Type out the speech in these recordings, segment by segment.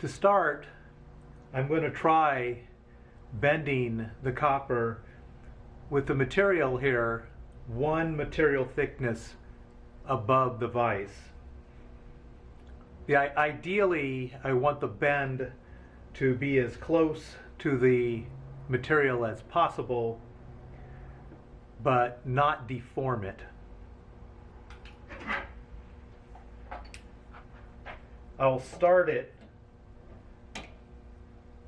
To start, I'm going to try bending the copper with the material here one material thickness above the vise. Ideally, I want the bend to be as close to the material as possible, but not deform it. I'll start it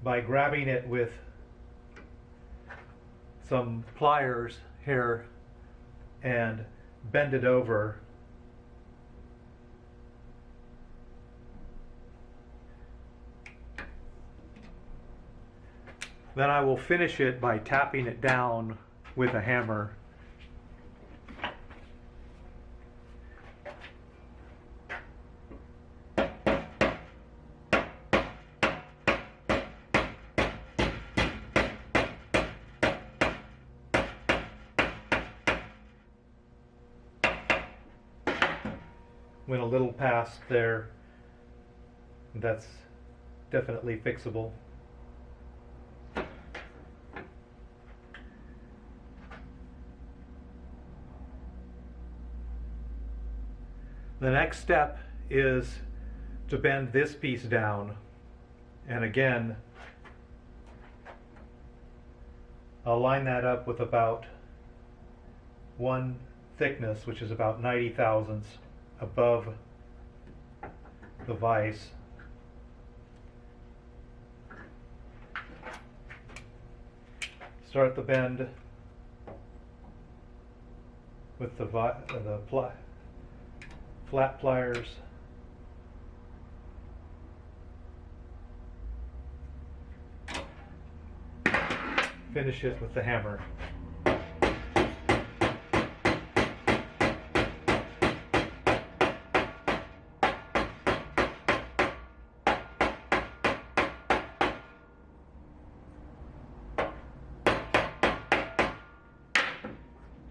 by grabbing it with some pliers here and bend it over. Then I will finish it by tapping it down with a hammer. Went a little past there. That's definitely fixable. The next step is to bend this piece down, and again I'll line that up with about one thickness, which is about 90 thousandths above the vise. Start the bend with the flat pliers. Finish it with the hammer.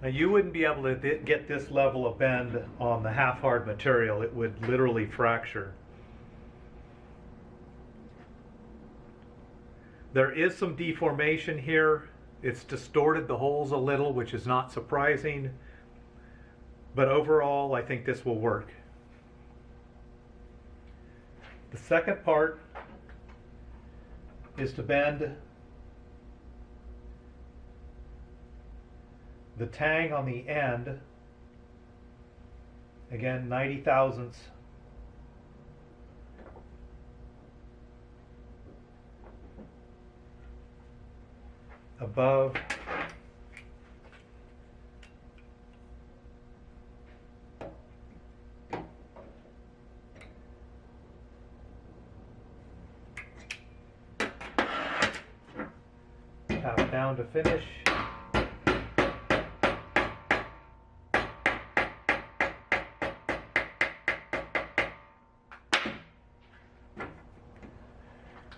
Now you wouldn't be able to get this level of bend on the half-hard material. It would literally fracture. There is some deformation here. It's distorted the holes a little, which is not surprising. But overall, I think this will work. The second part is to bend the tang on the end, again 90 thousandths above tap down to finish.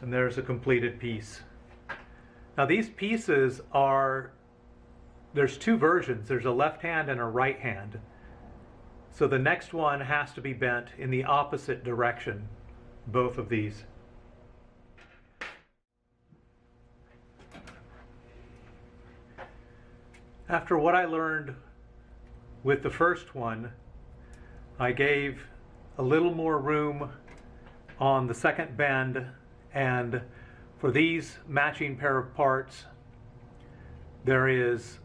And there's a completed piece. Now these pieces there's two versions. There's a left hand and a right hand. So the next one has to be bent in the opposite direction, both of these. After what I learned with the first one, I gave a little more room on the second bend. And for these matching pair of parts, there is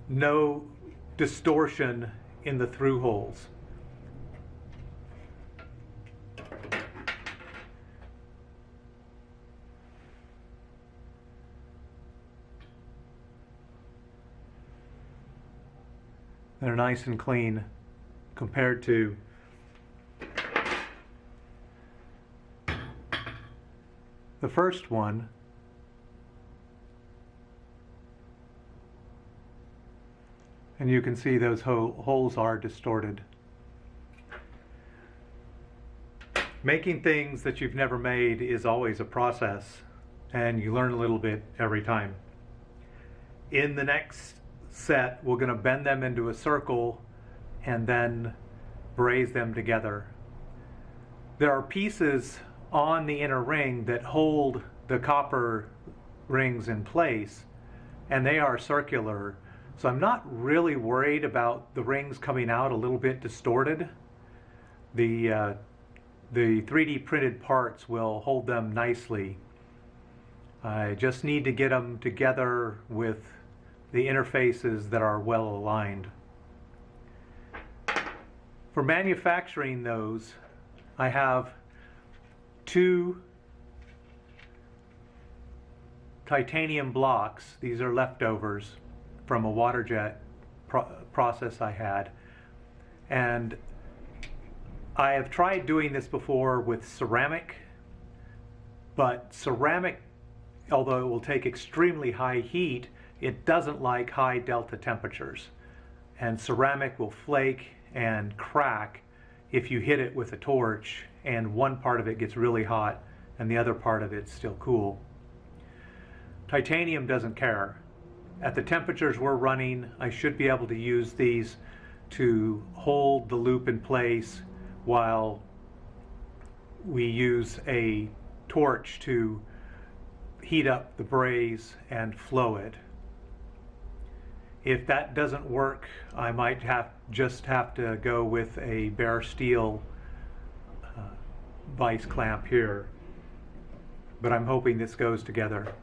no distortion in the through holes. They're nice and clean compared to the first one. And you can see those holes are distorted. Making things that you've never made is always a process, and you learn a little bit every time. In the next set, we're going to bend them into a circle and then braze them together. There are pieces on the inner ring that hold the copper rings in place, and they are circular, so I'm not really worried about the rings coming out a little bit distorted. The 3D printed parts will hold them nicely. I just need to get them together with the interfaces that are well aligned. For manufacturing those, I have 2 titanium blocks. These are leftovers from a water jet process I had. And I have tried doing this before with ceramic, but ceramic, although it will take extremely high heat, it doesn't like high delta temperatures. And ceramic will flake and crack if you hit it with a torch and one part of it gets really hot and the other part of it's still cool. Titanium doesn't care. At the temperatures we're running, I should be able to use these to hold the loop in place while we use a torch to heat up the braze and flow it. If that doesn't work, I might just have to go with a bare steel vice clamp here, but I'm hoping this goes together.